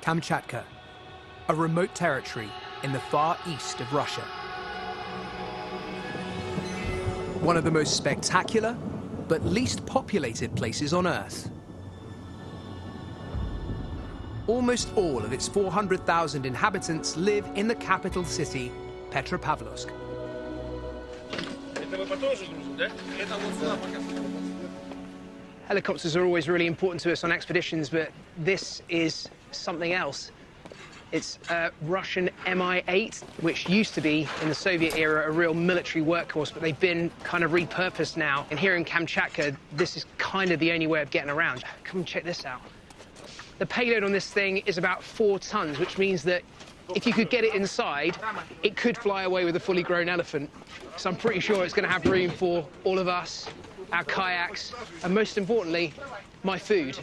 Kamchatka, a remote territory in the far east of Russia. One of the most spectacular, but least populated places on Earth. Almost all of its 400,000 inhabitants live in the capital city, Petropavlovsk. Helicopters are always really important to us on expeditions, but this is something else. It's a Russian Mi-8, which used to be, in the Soviet era, a real military workhorse, but they've been kind of repurposed now. And here in Kamchatka, this is kind of the only way of getting around. Come and check this out. The payload on this thing is about 4 tons, which means that if you could get it inside, it could fly away with a fully grown elephant. So I'm pretty sure it's going to have room for all of us, our kayaks, and most importantly, my food.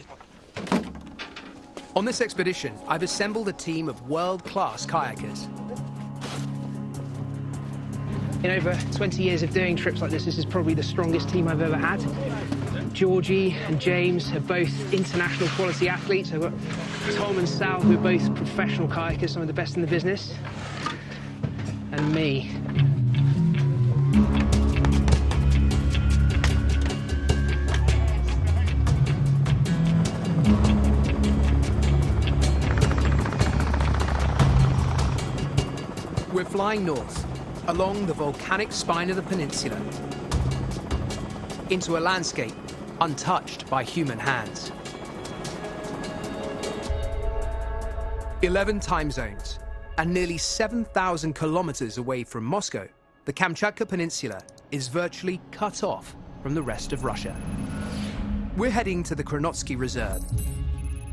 On this expedition, I've assembled a team of world-class kayakers. In over 20 years of doing trips like this is probably the strongest team I've ever had. Georgie and James are both international quality athletes. I've got Tom and Sal, who are both professional kayakers, some of the best in the business. And me. We're flying north, along the volcanic spine of the peninsula, into a landscape untouched by human hands. 11 time zones, and nearly 7,000 kilometers away from Moscow, the Kamchatka Peninsula is virtually cut off from the rest of Russia. We're heading to the Kronotsky Reserve,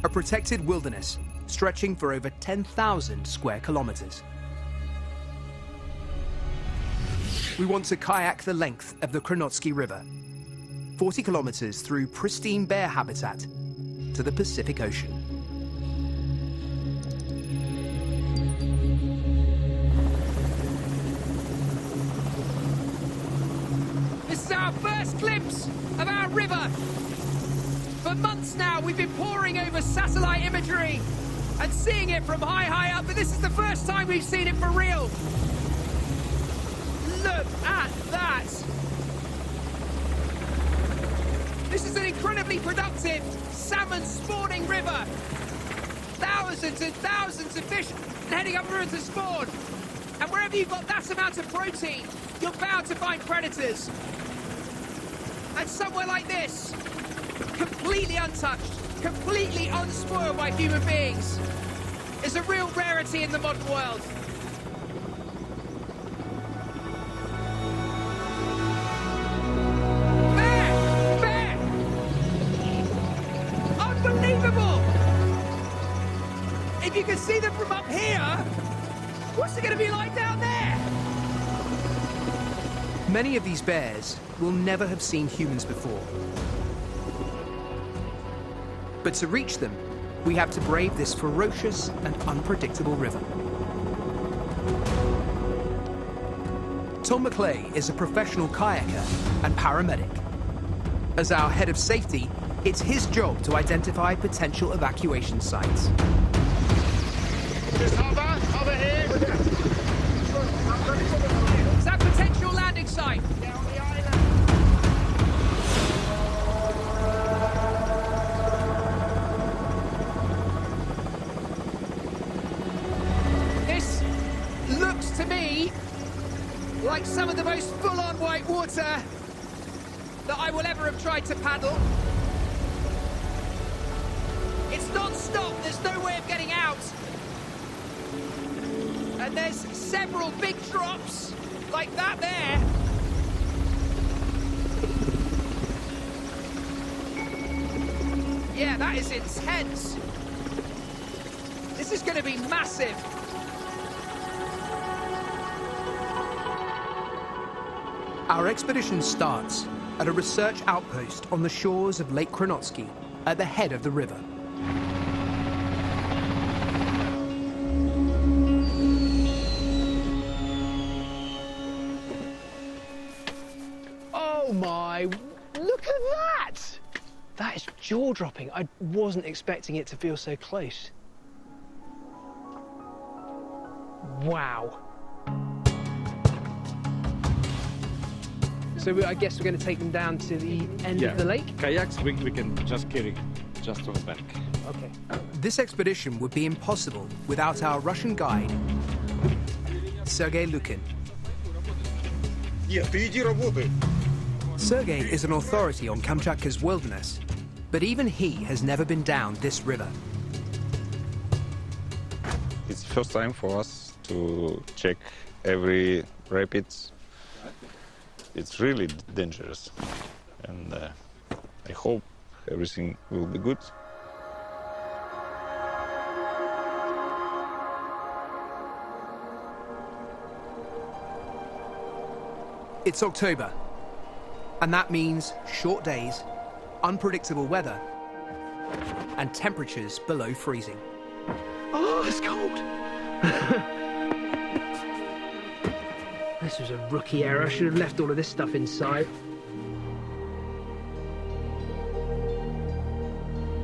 a protected wilderness stretching for over 10,000 square kilometers. We want to kayak the length of the Kronotsky River, 40 kilometers through pristine bear habitat to the Pacific Ocean. This is our first glimpse of our river. For months now, we've been poring over satellite imagery and seeing it from high up, but this is the first time we've seen it for real. Look at that! This is an incredibly productive salmon spawning river. Thousands and thousands of fish heading up river to spawn. And wherever you've got that amount of protein, you're bound to find predators. And somewhere like this, completely untouched, completely unspoiled by human beings, is a real rarity in the modern world. If you can see them from up here, what's it going to be like down there? Many of these bears will never have seen humans before. But to reach them, we have to brave this ferocious and unpredictable river. Tom McClay is a professional kayaker and paramedic. As our head of safety, it's his job to identify potential evacuation sites. Just hover, over here. Is that potential landing site? Yeah, on the island. This looks to me like some of the most full-on white water that I will ever have tried to paddle. It's non-stop, there's no way of getting out. And there's several big drops, like that there. Yeah, that is intense. This is going to be massive. Our expedition starts at a research outpost on the shores of Lake Kronotsky at the head of the river. Oh my, look at that! That is jaw-dropping. I wasn't expecting it to feel so close. Wow. So I guess we're going to take them down to the end of the lake? Kayaks we can just carry just on the back. Okay. This expedition would be impossible without our Russian guide, Sergei Lukin. Sergei is an authority on Kamchatka's wilderness, but even he has never been down this river. It's the first time for us to check every rapids. It's really dangerous, and I hope everything will be good. It's October, and that means short days, unpredictable weather, and temperatures below freezing. Oh, it's cold. This was a rookie error. I should have left all of this stuff inside.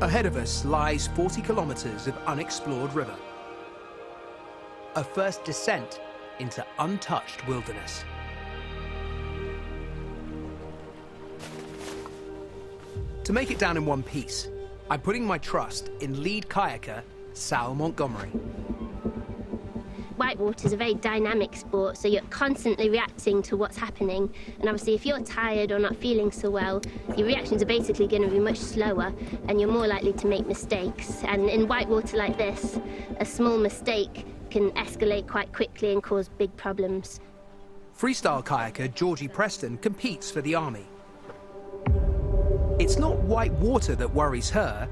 Ahead of us lies 40 kilometers of unexplored river. A first descent into untouched wilderness. To make it down in one piece, I'm putting my trust in lead kayaker Sal Montgomery. Whitewater is a very dynamic sport, so you're constantly reacting to what's happening. And obviously, if you're tired or not feeling so well, your reactions are basically going to be much slower, and you're more likely to make mistakes. And in whitewater like this, a small mistake can escalate quite quickly and cause big problems. Freestyle kayaker Georgie Preston competes for the army. It's not white water that worries her,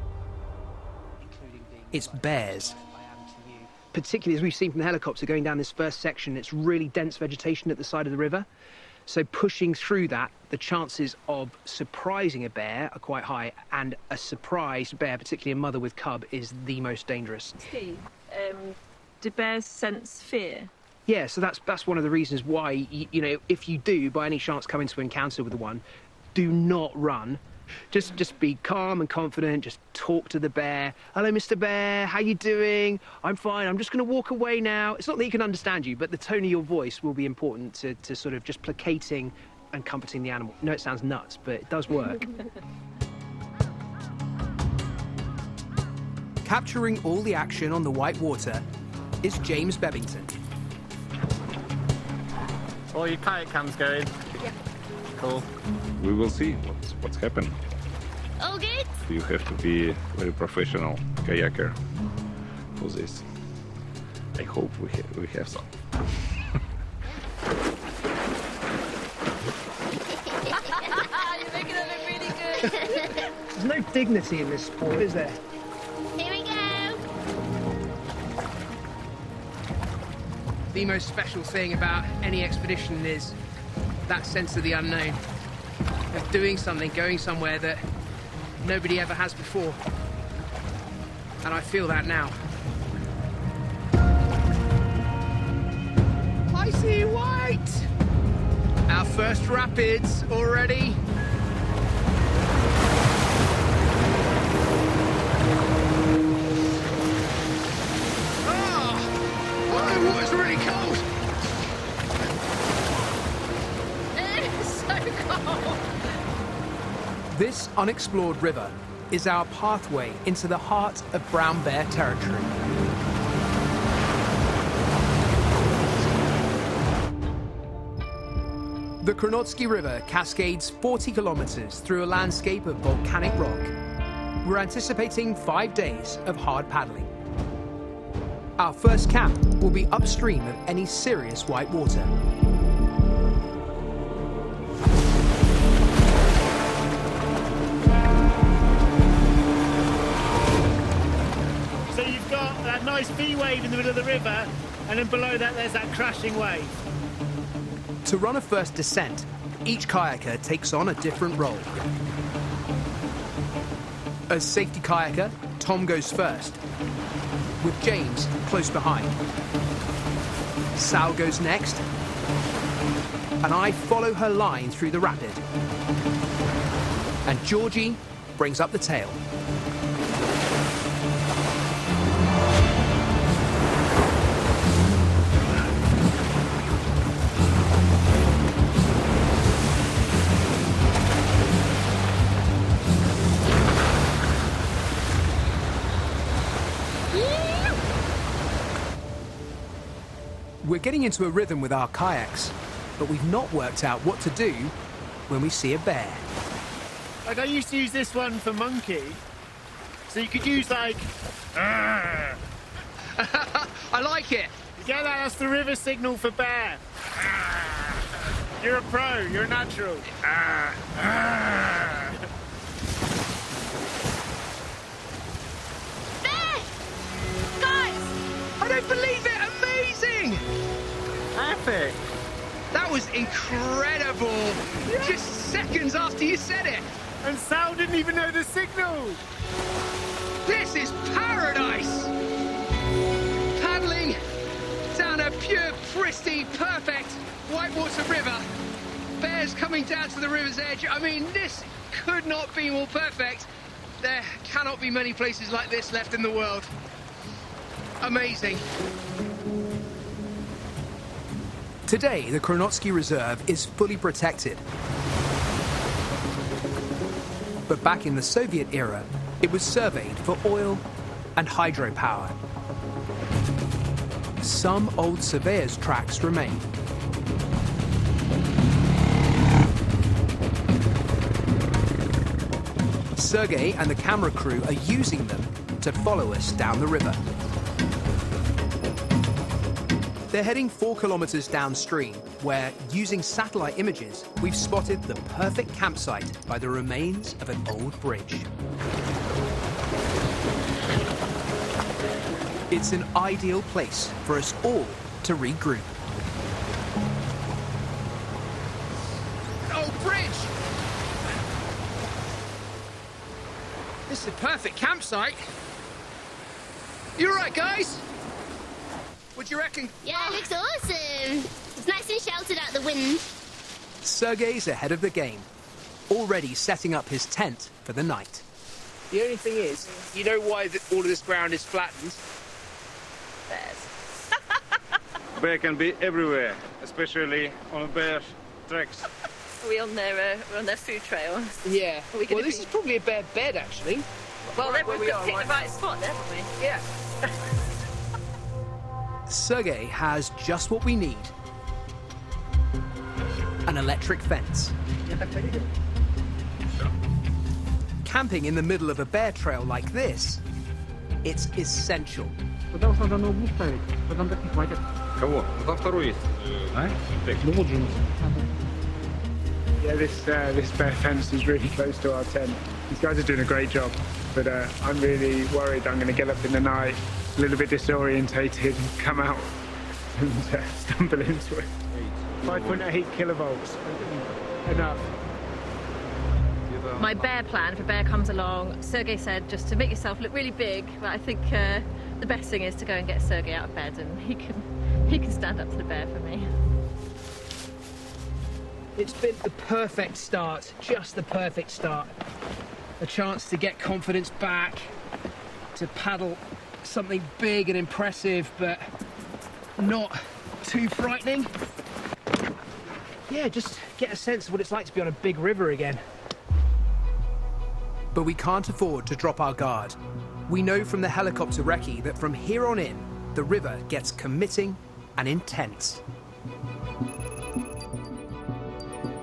it's bears. Particularly as we've seen from the helicopter going down this first section, it's really dense vegetation at the side of the river. So pushing through that, the chances of surprising a bear are quite high, and a surprised bear, particularly a mother with cub, is the most dangerous. Steve, do bears sense fear? Yeah, so that's one of the reasons why, you know, if you do by any chance come into encounter with one, do not run. Just be calm and confident. Just talk to the bear. Hello, Mr. Bear. How you doing? I'm fine. I'm just going to walk away now. It's not that he can understand you, but the tone of your voice will be important to sort of just placating and comforting the animal. I know it sounds nuts, but it does work. Capturing all the action on the white water is James Bebbington. All your kayak cams going? Yeah. Cool. We will see what's happened. All good? You have to be very professional kayaker for this. I hope we have some. You're making it look really good. There's no dignity in this sport, is there? Here we go. The most special thing about any expedition is that sense of the unknown, of doing something, going somewhere that nobody ever has before. And I feel that now. I see white! Our first rapids already. Oh, the water's really cold. This unexplored river is our pathway into the heart of brown bear territory. The Kronotsky River cascades 40 kilometers through a landscape of volcanic rock. We're anticipating 5 days of hard paddling. Our first camp will be upstream of any serious white water. So you've got that nice V wave in the middle of the river, and then below that there's that crashing wave. To run a first descent, each kayaker takes on a different role. As safety kayaker, Tom goes first, with James close behind. Sal goes next, and I follow her line through the rapid. And Georgie brings up the tail. We're getting into a rhythm with our kayaks, but we've not worked out what to do when we see a bear. Like, I used to use this one for monkey. So you could use, like... I like it. You get that? That's the river signal for bear. You're a pro. You're a natural. Bear! Guys! I don't believe it. Amazing. Epic. That was incredible. Just seconds after you said it. And Sal didn't even know the signal. This is paradise. Paddling down a pure, pristine, perfect whitewater river. Bears coming down to the river's edge. I mean, this could not be more perfect. There cannot be many places like this left in the world. Amazing. Today, the Kronotsky Reserve is fully protected. But back in the Soviet era, it was surveyed for oil and hydropower. Some old surveyors' tracks remain. Sergei and the camera crew are using them to follow us down the river. They're heading 4 kilometers downstream, where, using satellite images, we've spotted the perfect campsite by the remains of an old bridge. It's an ideal place for us all to regroup. Oh, bridge! This is a perfect campsite. You all right, guys? What do you reckon? Yeah, it looks awesome. It's nice and sheltered out the wind. Sergei's ahead of the game, already setting up his tent for the night. The only thing is, you know why all of this ground is flattened? Bears. Bear can be everywhere, especially on bear tracks. Are we on their food trail? Yeah. Are we gonna Well, this be- is probably a bear bed, actually. Well, then where we've we got are to pick right the right spot, there, haven't we? Yeah. Sergei has just what we need. An electric fence. Camping in the middle of a bear trail like this, it's essential. Кого? Там второй есть. Yeah, this bear fence is really close to our tent. These guys are doing a great job, but I'm really worried I'm going to get up in the night, a little bit disorientated, and come out and stumble into it. 5.8 kilovolts. Enough. My bear plan, if a bear comes along, Sergei said just to make yourself look really big, but I think the best thing is to go and get Sergei out of bed and he can stand up to the bear for me. It's been the perfect start, just the perfect start. A chance to get confidence back, to paddle something big and impressive, but not too frightening. Yeah, just get a sense of what it's like to be on a big river again. But we can't afford to drop our guard. We know from the helicopter recce that from here on in, the river gets committing and intense.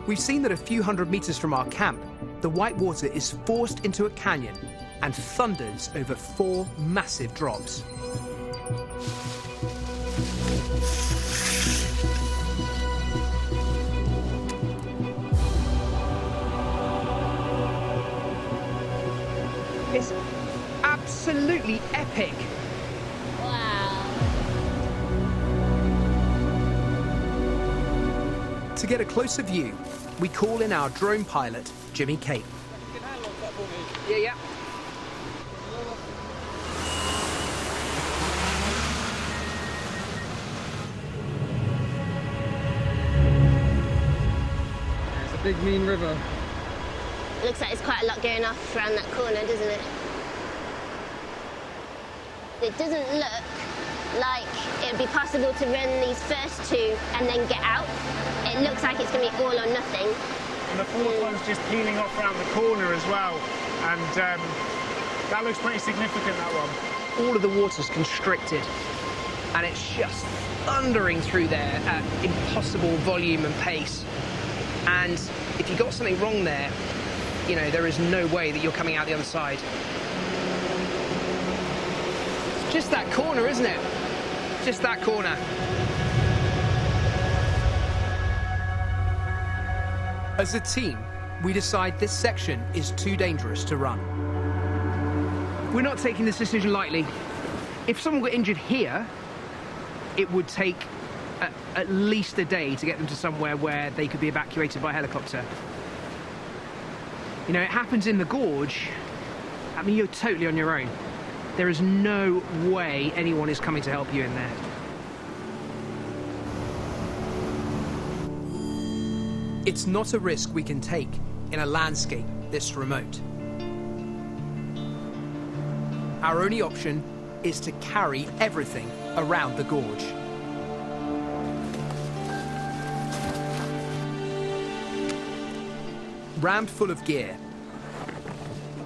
We've seen that a few hundred meters from our camp, the white water is forced into a canyon and thunders over 4 massive drops. It's absolutely epic. Wow. To get a closer view, we call in our drone pilot, Jimmy Cape. Yeah. It's a big, mean river. It looks like there's quite a lot going off around that corner, doesn't it? It doesn't look like it would be possible to run these first 2 and then get out. It looks like it's going to be all or nothing. And the fourth one's just peeling off around the corner as well. And that looks pretty significant, that one. All of the water's constricted. and it's just thundering through there at impossible volume and pace. And if you got something wrong there, you know, there is no way that you're coming out the other side. It's just that corner, isn't it? Just that corner. As a team, we decide this section is too dangerous to run. We're not taking this decision lightly. If someone got injured here, it would take at least a day to get them to somewhere where they could be evacuated by helicopter. You know, it happens in the gorge. I mean, you're totally on your own. There is no way anyone is coming to help you in there. It's not a risk we can take in a landscape this remote. Our only option is to carry everything around the gorge. Rammed full of gear,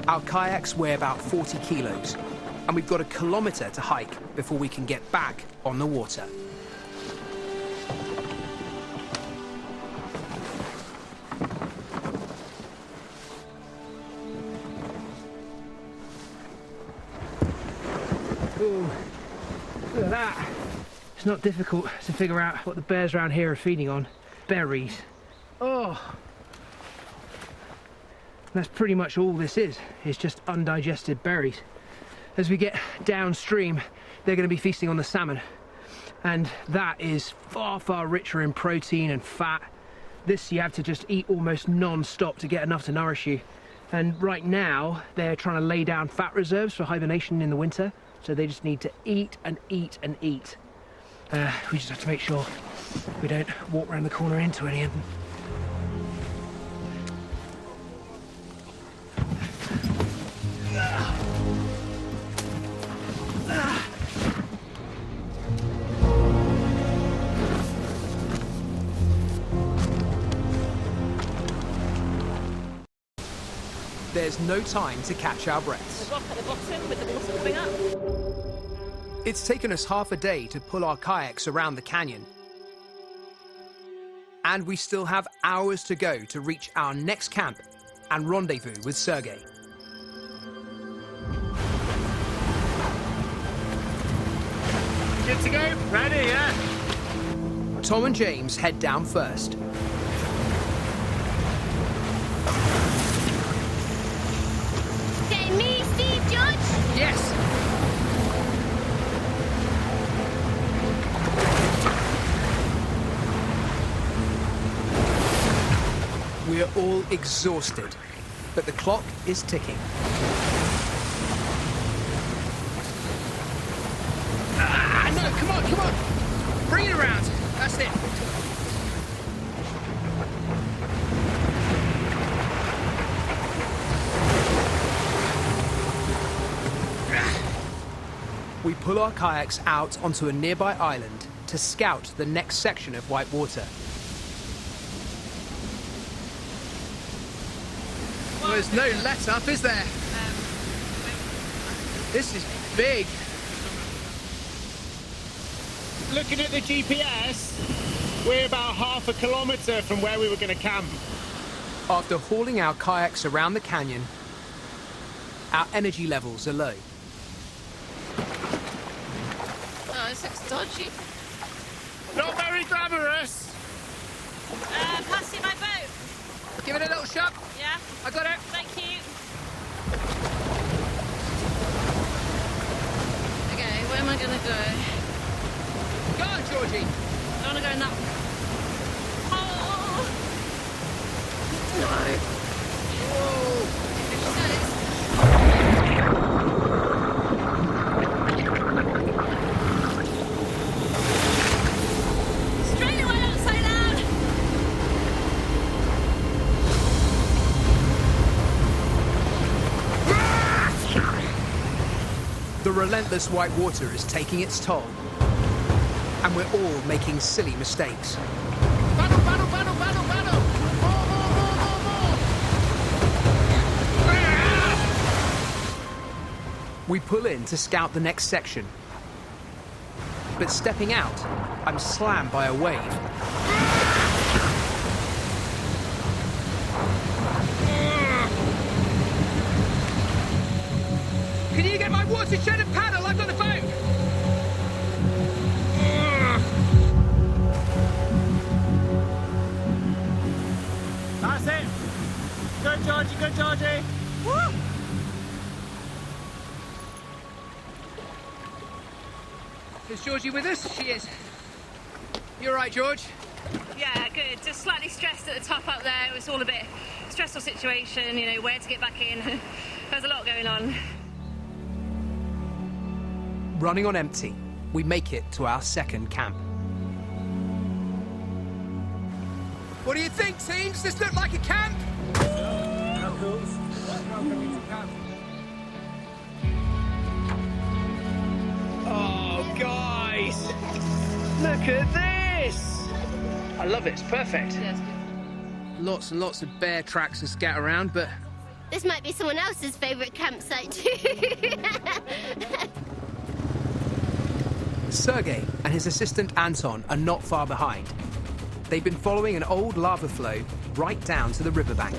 our kayaks weigh about 40 kilos, and we've got a kilometre to hike before we can get back on the water. Ooh, look at that. It's not difficult to figure out what the bears around here are feeding on. Berries. Oh. That's pretty much all this is just undigested berries. As we get downstream, they're going to be feasting on the salmon. And that is far, far richer in protein and fat. This you have to just eat almost non-stop to get enough to nourish you. And right now, they're trying to lay down fat reserves for hibernation in the winter. So they just need to eat and eat and eat. We just have to make sure we don't walk around the corner into any of them. There's no time to catch our breaths. The rock at the bottom with the water coming up. It's taken us half a day to pull our kayaks around the canyon. And we still have hours to go to reach our next camp and rendezvous with Sergey. Good to go? Ready, yeah? Tom and James head down first. Okay, me, Steve, George. Yes! We're all exhausted, but the clock is ticking. No, come on, come on! Bring it around. That's it. We pull our kayaks out onto a nearby island to scout the next section of white water. Well, there's no let up, is there? This is big. Looking at the GPS, we're about half a kilometre from where we were going to camp. After hauling our kayaks around the canyon, our energy levels are low. Oh, this looks dodgy. Not very glamorous. Pass you my boat. Give it a little shove. Yeah? I got it. Thank you. Okay, where am I going to go? Go on, Georgie. I want to go in that... Oh! No. Straight away upside down! The relentless white water is taking its toll, and we're all making silly mistakes. Paddle, paddle, paddle, paddle, paddle! More, more, more, more, more! We pull in to scout the next section. But stepping out, I'm slammed by a wave. Can you get my watershed and paddle? I've got the boat. That's it. Good, Georgie. Good, Georgie. Woo! Is Georgie with us? She is. You all right, George? Yeah, good. Just slightly stressed at the top up there. It was all a bit stressful situation, you know, where to get back in. There's a lot going on. Running on empty, we make it to our second camp. What do you think, teams? This look like a camp? Oh, guys! Look at this! I love it. It's perfect. Yeah, it's good. Lots and lots of bear tracks and scat around, but This might be someone else's favourite campsite too. Sergei and his assistant Anton are not far behind. They've been following an old lava flow right down to the riverbank.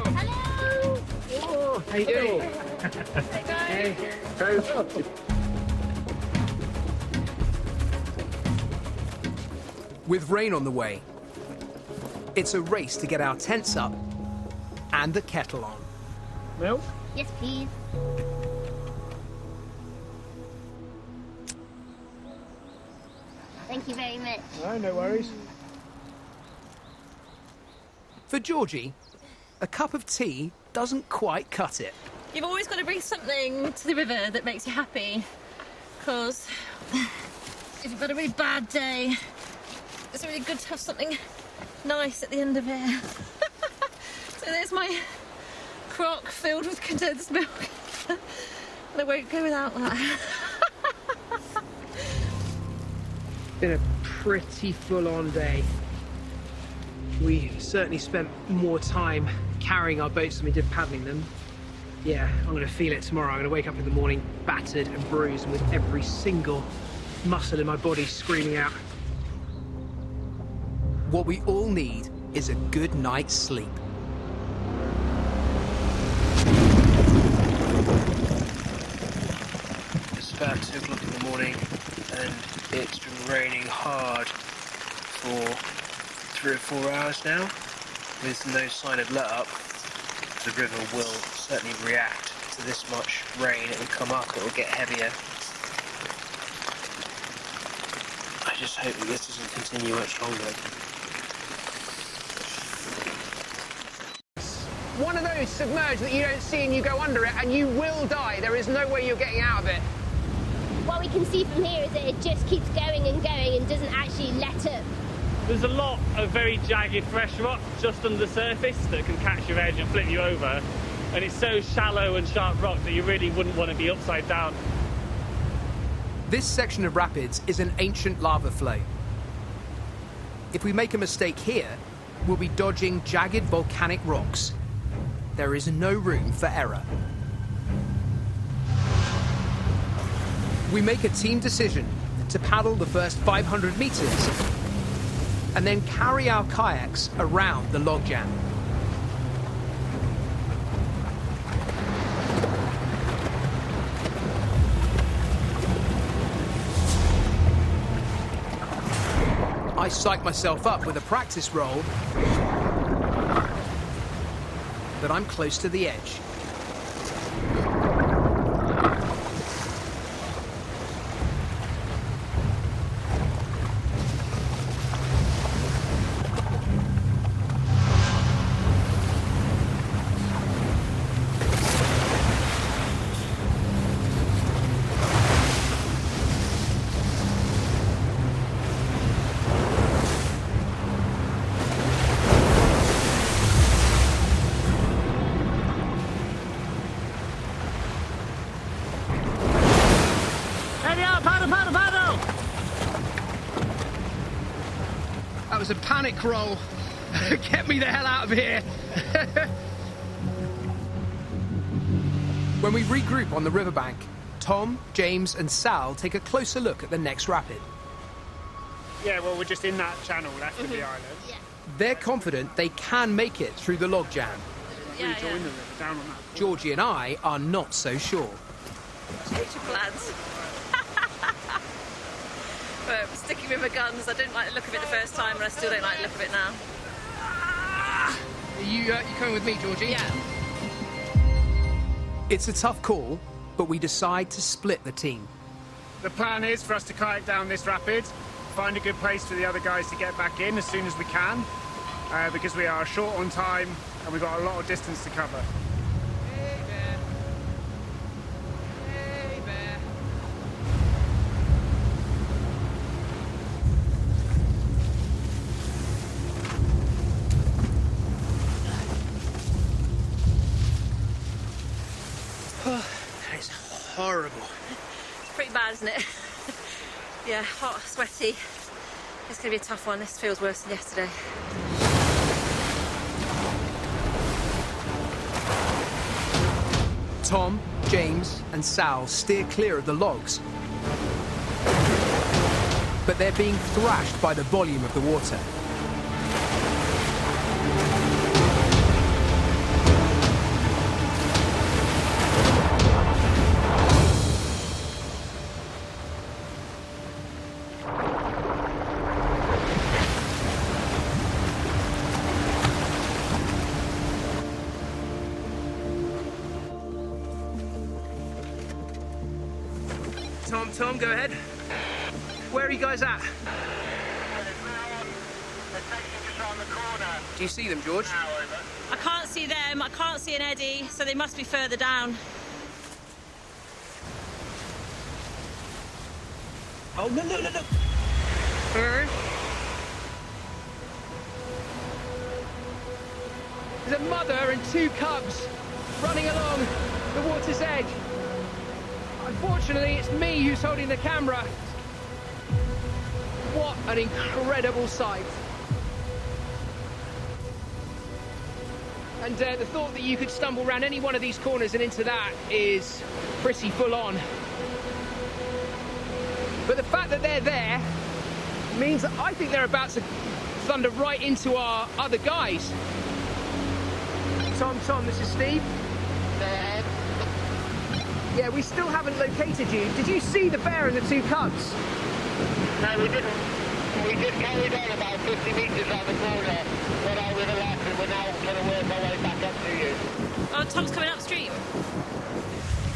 Hello! oh, how you doing? Hey, With rain on the way, it's a race to get our tents up and the kettle on. Milk? Yes, please. Thank you very much. No worries. For Georgie, a cup of tea doesn't quite cut it. You've always got to bring something to the river that makes you happy. Because if you've got a really bad day, it's really good to have something nice at the end of it. So there's my crock filled with condensed milk. And I won't go without that. Been a pretty full-on day. We certainly spent more time carrying our boats than we did paddling them. Yeah, I'm going to feel it tomorrow. I'm going to wake up in the morning battered and bruised and with every single muscle in my body screaming out. What we all need is a good night's sleep. It's about 2 o'clock in the morning and it's been raining hard for 3 or 4 hours now. With no sign of let up, the river will certainly react to this much rain. It will come up, it will get heavier. I just hope that this doesn't continue much longer. One of those submerged that you don't see and you go under it and you will die. There is no way you're getting out of it. What we can see from here is that it just keeps going and doesn't actually let up. There's a lot of very jagged fresh rock just under the surface that can catch your edge and flip you over. And it's so shallow and sharp rock that you really wouldn't want to be upside down. This section of rapids is an ancient lava flow. If we make a mistake here, we'll be dodging jagged volcanic rocks. There is no room for error. We make a team decision to paddle the first 500 meters and then carry our kayaks around the logjam. I psych myself up with a practice roll, but I'm close to the edge. That was a panic roll. Get me the hell out of here. When we regroup on the riverbank, Tom, James and Sal take a closer look at the next rapid. Yeah, well, we're just in that channel left of the island. Yeah. They're confident they can make it through the log jam. Yeah, Join the river down on that. Georgie and I are not so sure. Future plans. But sticking with my guns, I didn't like the look of it the first time, and I still don't like the look of it now. You coming with me, Georgie? Yeah. It's a tough call, but we decide to split the team. The plan is for us to kayak down this rapid, find a good place for the other guys to get back in as soon as we can, because we are short on time and we've got a lot of distance to cover. Hey, bear. Hey, bear. It's horrible. It's pretty bad, isn't it? Yeah, hot, sweaty. It's going to be a tough one. This feels worse than yesterday. Tom, James and Sal steer clear of the logs. But they're being thrashed by the volume of the water. Tom, go ahead. Where are you guys at? Do you see them, George? I can't see them. I can't see an eddy, so they must be further down. Oh, no. There's a mother and 2 cubs running along the water's edge. Unfortunately, it's me who's holding the camera. What an incredible sight. And the thought that you could stumble around any one of these corners and into that is pretty full on. But the fact that they're there means that I think they're about to thunder right into our other guys. Tom, this is Steve. Yeah, we still haven't located you. Did you see the bear and the 2 cubs? No, we didn't. We just carried on about 50 metres on the corner, went out with a left, and we're now going to work our way back up to you. Oh, Tom's coming upstream.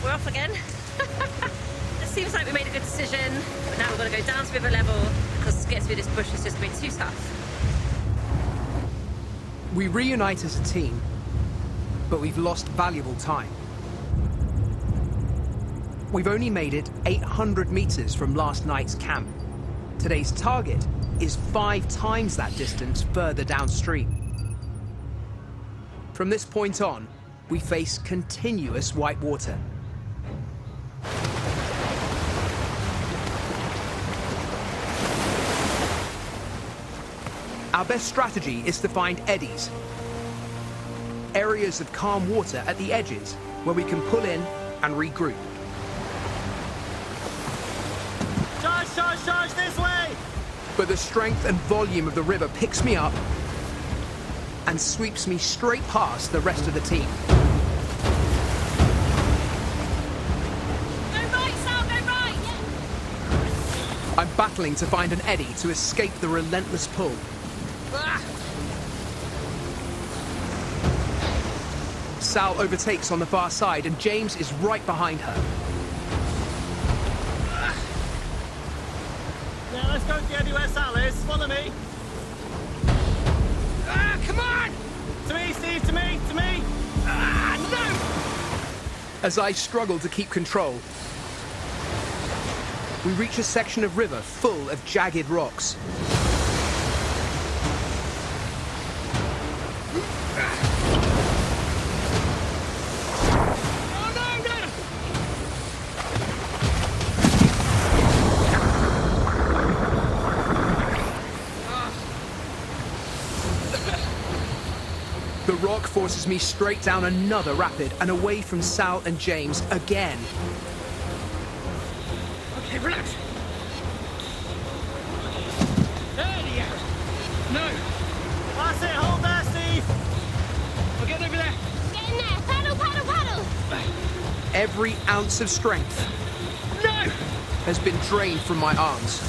We're off again. It seems like we made a good decision, but now we've got to go down to river level because to get through this bush is just going to be too tough. We reunite as a team, but we've lost valuable time. We've only made it 800 meters from last night's camp. Today's target is 5 times that distance further downstream. From this point on, we face continuous white water. Our best strategy is to find eddies, areas of calm water at the edges where we can pull in and regroup. Charge this way! But the strength and volume of the river picks me up and sweeps me straight past the rest of the team. Go right, Sal, go right! Yeah. I'm battling to find an eddy to escape the relentless pull. Ah. Sal overtakes on the far side and James is right behind her. Yeah, let's go to the eddy where Sal is. Follow me. Come on! To me, Steve, to me! No! As I struggle to keep control, we reach a section of river full of jagged rocks. The rock forces me straight down another rapid and away from Sal and James again. Okay, relax. There you go. No. That's it, hold there, Steve. I'll get over there. Get in there. Paddle, paddle, paddle. Every ounce of strength No! has been drained from my arms.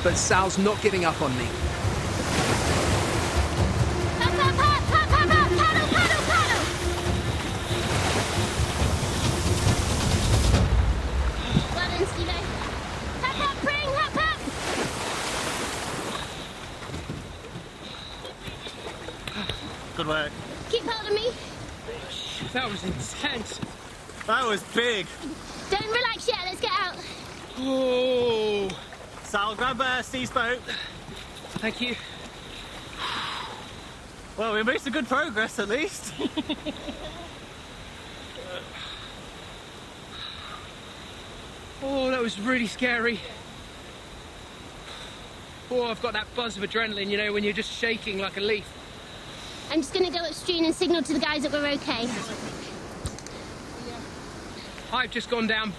But Sal's not giving up on me. Up, up, up, up, up, up. Paddle, paddle, paddle. Well done, Steve. Hop, hop, pring, hop, hop. Good work. Keep hold of me. That was intense. That was big. Don't relax yet. Let's get out. Oh, Sal, grab Steve's boat. thank you. Well, we made some good progress at least. Oh, that was really scary. Oh, I've got that buzz of adrenaline, you know, when you're just shaking like a leaf. I'm just going to go upstream and signal to the guys that we're okay. I've just gone down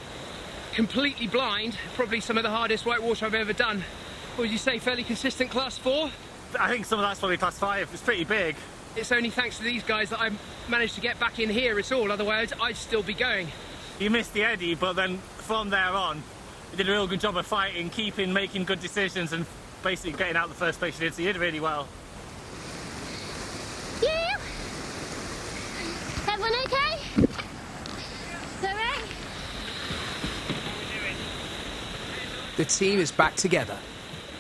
completely blind. Probably some of the hardest whitewater I've ever done. What would you say, fairly consistent class 4? I think some of that's probably class 5. It's pretty big. It's only thanks to these guys that I managed to get back in here at all. Otherwise, I'd still be going. You missed the eddy, but then from there on, you did a real good job of fighting, making good decisions, and basically getting out the first place you did. So you did really well. Yeah. Everyone okay? All right. The team is back together.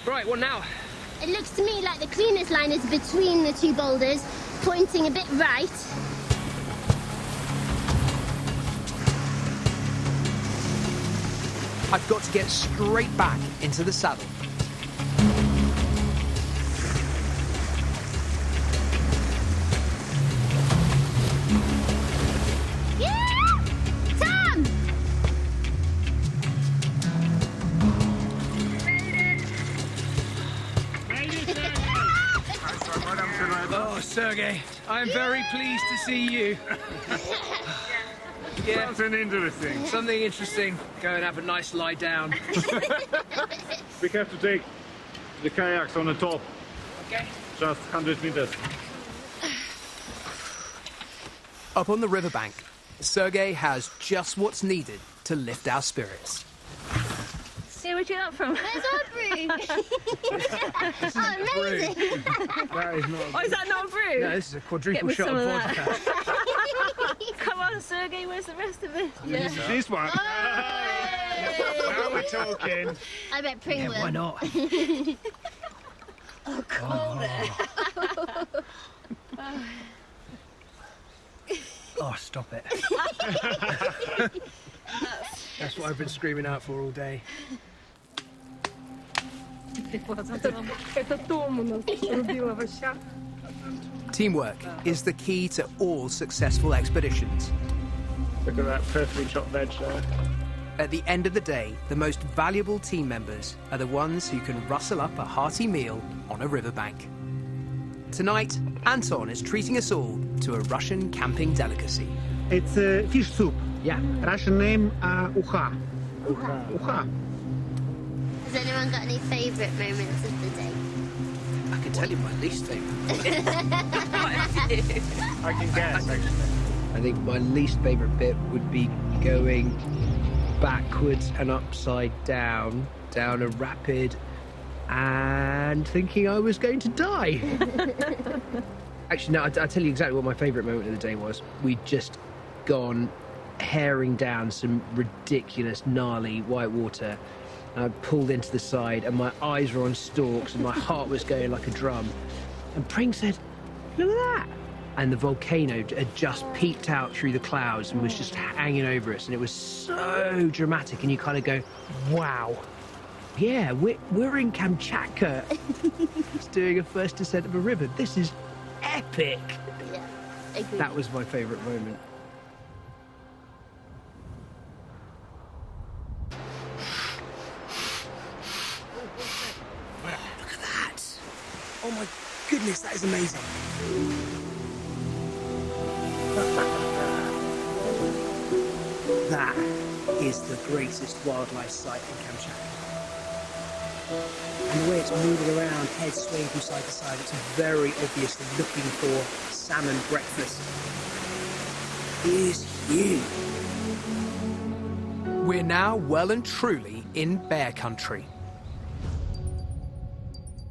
Right, what now? It looks to me like the cleanest line is between the two boulders, pointing a bit right. I've got to get straight back into the saddle. Yeah! Tom! Oh, Sergey, I'm very pleased to see you. Yeah, Something interesting. something interesting. Go and have a nice lie down. We have to take the kayaks on the top, Okay. just 100 meters. Up on the riverbank, Sergey has just what's needed to lift our spirits. See where you got from? Where's Aubrey? Oh, amazing. That is not. Oh, is that not a brew? No, this is a Get quadruple me shot some of of vodka. that. Come on, Sergey, where's the rest of this? Yeah. This one. Now we're talking. I bet Pring will. Why not? Oh, cold. Oh, stop it. That's what I've been screaming out for all day. Teamwork is the key to all successful expeditions. Look at that perfectly chopped veg there. At the end of the day, the most valuable team members are the ones who can rustle up a hearty meal on a riverbank. Tonight, Anton is treating us all to a Russian camping delicacy. It's fish soup. Yeah. Russian name Uha. Uha. Has anyone got any favourite moments of the day? I can tell you my least favourite. I can guess, actually. I think my least favourite bit would be going backwards and upside down a rapid and thinking I was going to die. Actually, no, I'll tell you exactly what my favourite moment of the day was. We'd just gone herring down some ridiculous, gnarly whitewater. I pulled into the side and my eyes were on stalks and my heart was going like a drum. And Pring said, "Look at that." And the volcano had just peeped out through the clouds and was just hanging over us. And it was so dramatic. And you kind of go, wow. Yeah, we're in Kamchatka. It's doing a first descent of a river. This is epic. Yeah, agreed. That was my favourite moment. goodness, that is amazing. That is the greatest wildlife sight in Kamchatka. And the way it's moving around, head swaying from side to side, it's very obviously looking for salmon breakfast. It is huge. We're now well and truly in bear country.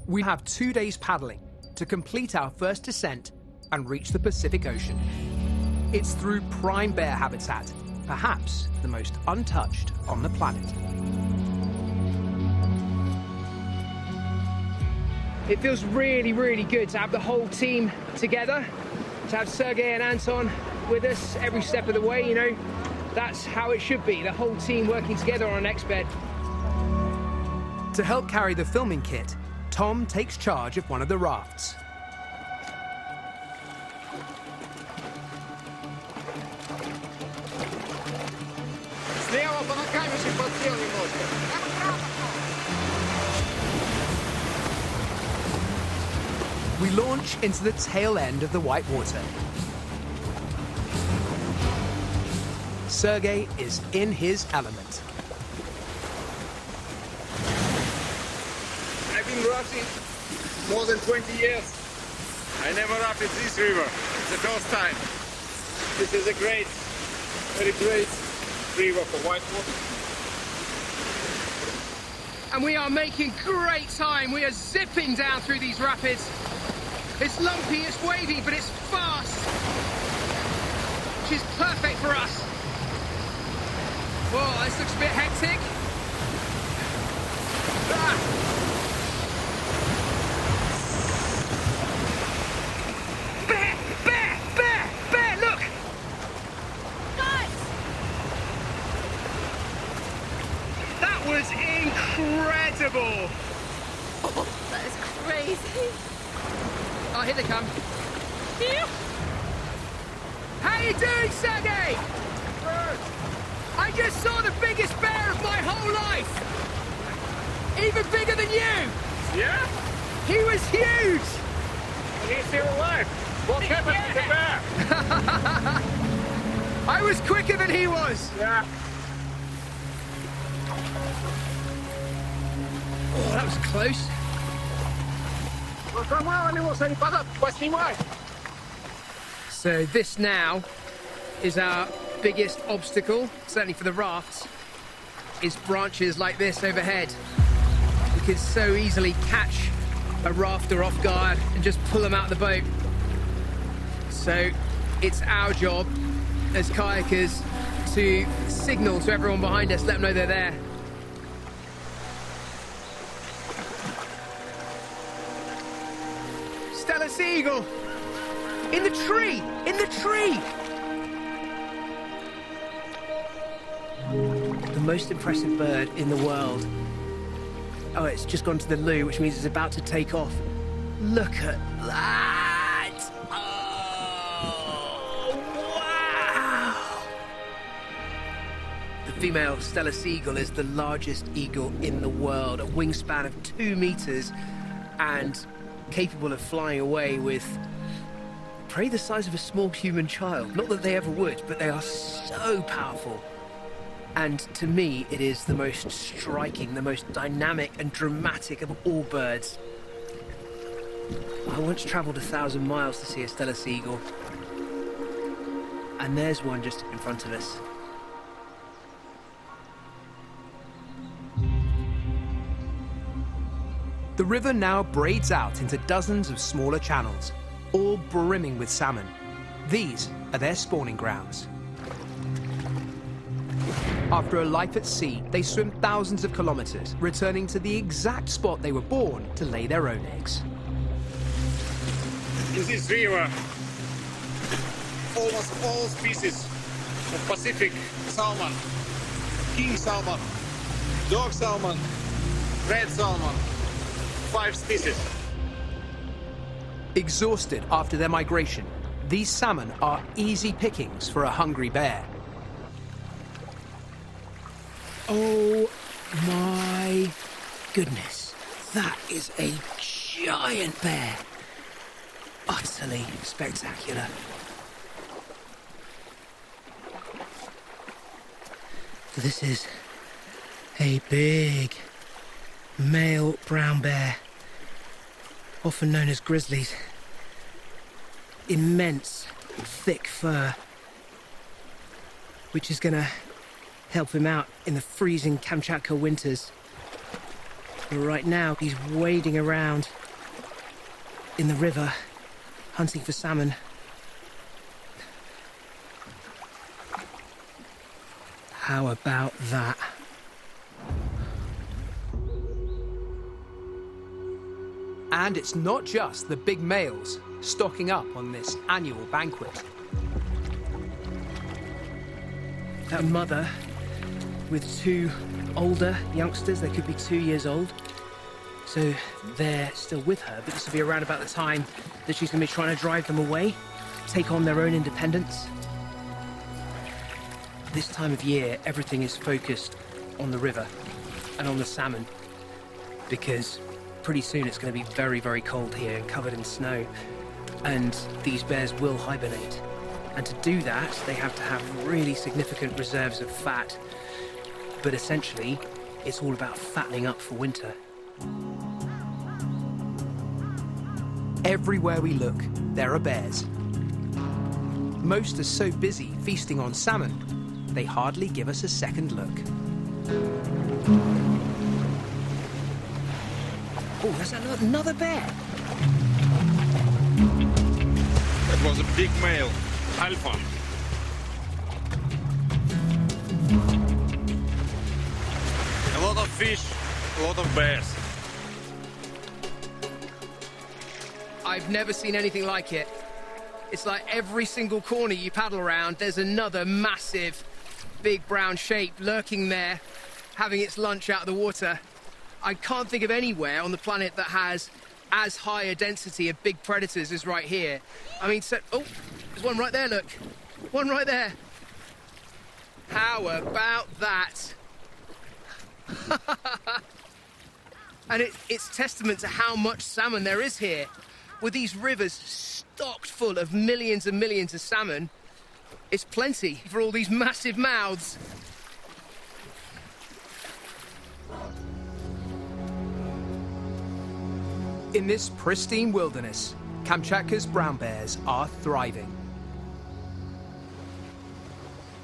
We have 2 days paddling to complete our first descent and reach the Pacific Ocean. It's through prime bear habitat, perhaps the most untouched on the planet. It feels really, really good to have the whole team together, to have Sergey and Anton with us every step of the way, you know. That's how it should be, the whole team working together on an X-bed. To help carry the filming kit, Tom takes charge of one of the rafts. We launch into the tail end of the white water. Sergey is in his element. I've been rafting more than 20 years. I never rafted this river. It's the first time. This is a great, very great river for white water. And we are making great time. We are zipping down through these rapids. It's lumpy, it's wavy, but it's fast, which is perfect for us. Whoa, this looks a bit hectic. Ah. Bear, bear, bear, bear, look! Guys! That was incredible! Oh, that is crazy. Oh, here they come. Here? How you doing, Sergey? I just saw the biggest bear of my whole life! Even bigger than you! Yeah? He was huge! He's still alive. What happened to the bear? I was quicker than he was! Yeah. Oh, that was close. So this now is our biggest obstacle, certainly for the rafts, is branches like this overhead. We could so easily catch a rafter off guard and just pull them out of the boat. So it's our job as kayakers to signal to everyone behind us, let them know they're there. Stella Seagull! In the tree! In the tree! The most impressive bird in the world. Oh, it's just gone to the loo, which means it's about to take off. Look at that! Oh, wow! The female Stella Seagull is the largest eagle in the world, a wingspan of 2 meters and capable of flying away with prey the size of a small human child. Not that they ever would, but they are so powerful. And to me, it is the most striking, the most dynamic and dramatic of all birds. I once travelled 1,000 miles to see a Stella Seagull. And there's one just in front of us. The river now braids out into dozens of smaller channels, all brimming with salmon. These are their spawning grounds. After a life at sea, they swim thousands of kilometers, returning to the exact spot they were born to lay their own eggs. In this river, almost all species of Pacific salmon, king salmon, dog salmon, red salmon, 5 species. Exhausted after their migration, these salmon are easy pickings for a hungry bear. Oh my goodness, that is a giant bear. utterly spectacular. This is a big male brown bear, often known as grizzlies. Immense, thick fur, which is gonna help him out in the freezing Kamchatka winters. But right now, he's wading around in the river, hunting for salmon. How about that? And it's not just the big males stocking up on this annual banquet. That mother with two older youngsters, they could be 2 years old. So they're still with her, but this will be around about the time that she's gonna be trying to drive them away, take on their own independence. This time of year, everything is focused on the river and on the salmon, because pretty soon it's going to be very, very cold here and covered in snow, and these bears will hibernate. And to do that, they have to have really significant reserves of fat. But essentially, it's all about fattening up for winter. Everywhere we look, there are bears. Most are so busy feasting on salmon, they hardly give us a second look. Oh, there's another bear. That was a big male, alpha. A lot of fish, a lot of bears. I've never seen anything like it. It's like every single corner you paddle around, there's another massive, big brown shape lurking there, having its lunch out of the water. I can't think of anywhere on the planet that has as high a density of big predators as right here. I mean, so, oh, there's one right there, look. One right there. How about that? And it's testament to how much salmon there is here. With these rivers stocked full of millions and millions of salmon, it's plenty for all these massive mouths. In this pristine wilderness, Kamchatka's brown bears are thriving.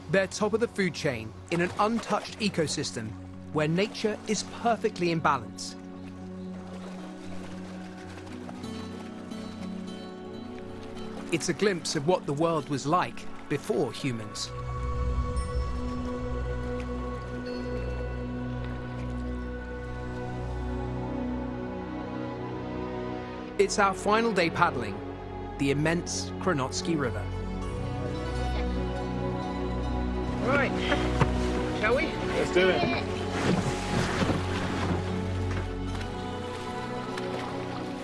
They're top of the food chain in an untouched ecosystem where nature is perfectly in balance. It's a glimpse of what the world was like before humans. It's our final day paddling the immense Kranotsky River. Right, shall we? Let's do it.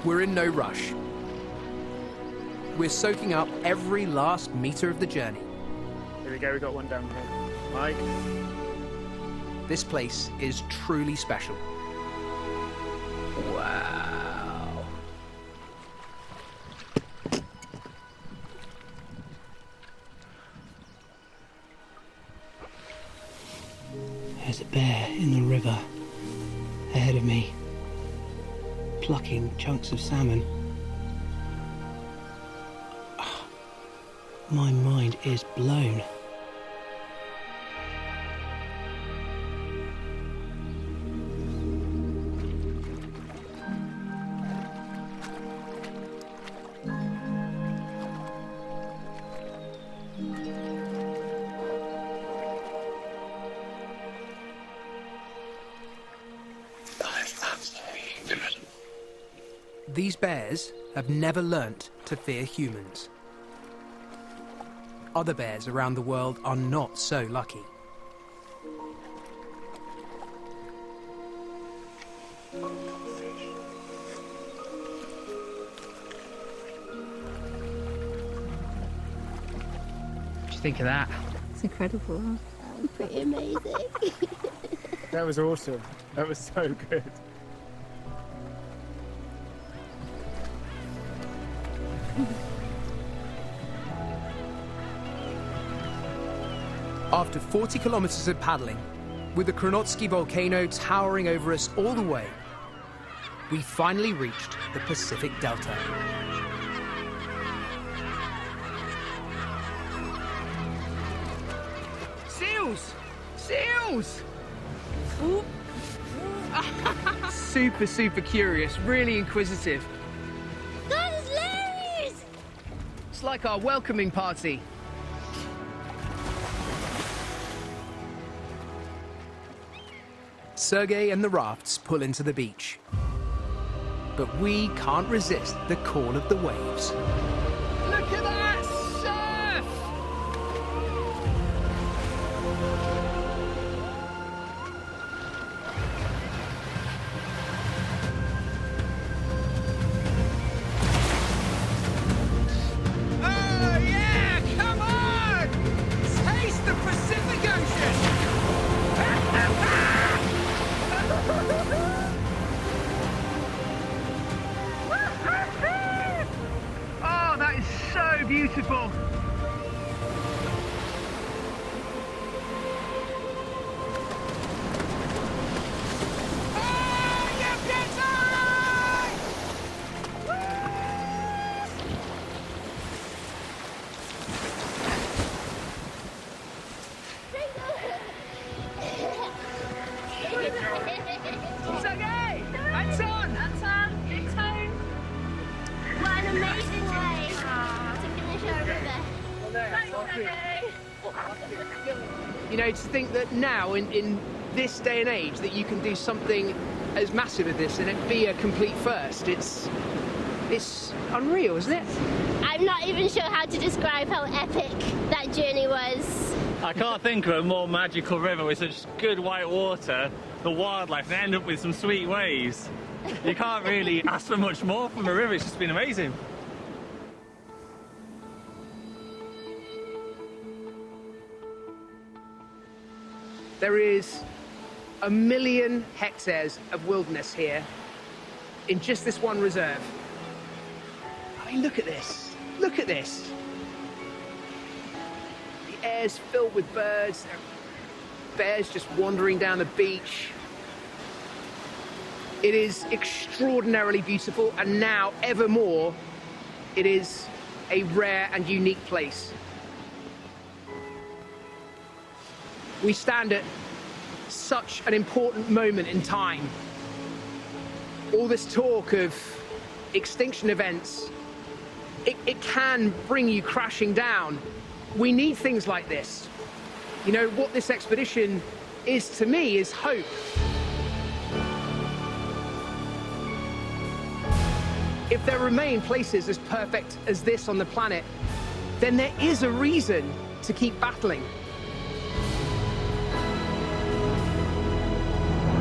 We're in no rush. We're soaking up every last meter of the journey. Here we go, we got one down here. Mike. This place is truly special. Wow. There's a bear in the river ahead of me, plucking chunks of salmon. My mind is blown. These bears have never learnt to fear humans. Other bears around the world are not so lucky. What do you think of that? It's incredible. Pretty amazing. That was awesome. That was so good. After 40 kilometers of paddling, with the Krnotsky volcano towering over us all the way, we finally reached the Pacific Delta. Seals! Seals! Super curious, really inquisitive. That is hilarious! It's like our welcoming party. Sergei and the rafts pull into the beach. But we can't resist the call of the waves. Look at that surf! Oh, yeah! Come on! Taste the Pacific Ocean! Oh, that is so beautiful. Sergei! Anton! Anton, big tone. What an amazing way to finish our river. You know, to think that now, in this day and age, that you can do something as massive as this and it be a complete first, it's unreal, isn't it? I'm not even sure how to describe how epic that journey was. I can't think of a more magical river with such good white water, the wildlife, and end up with some sweet waves. You can't really ask for much more from a river. It's just been amazing. There is 1 million hectares of wilderness here in just this one reserve. I mean, look at this. Look at this. The air's filled with birds. There are bears just wandering down the beach. It is extraordinarily beautiful, and now, ever more, it is a rare and unique place. We stand at such an important moment in time. All this talk of extinction events, it can bring you crashing down. We need things like this. You know, what this expedition is to me is hope. If there remain places as perfect as this on the planet, then there is a reason to keep battling.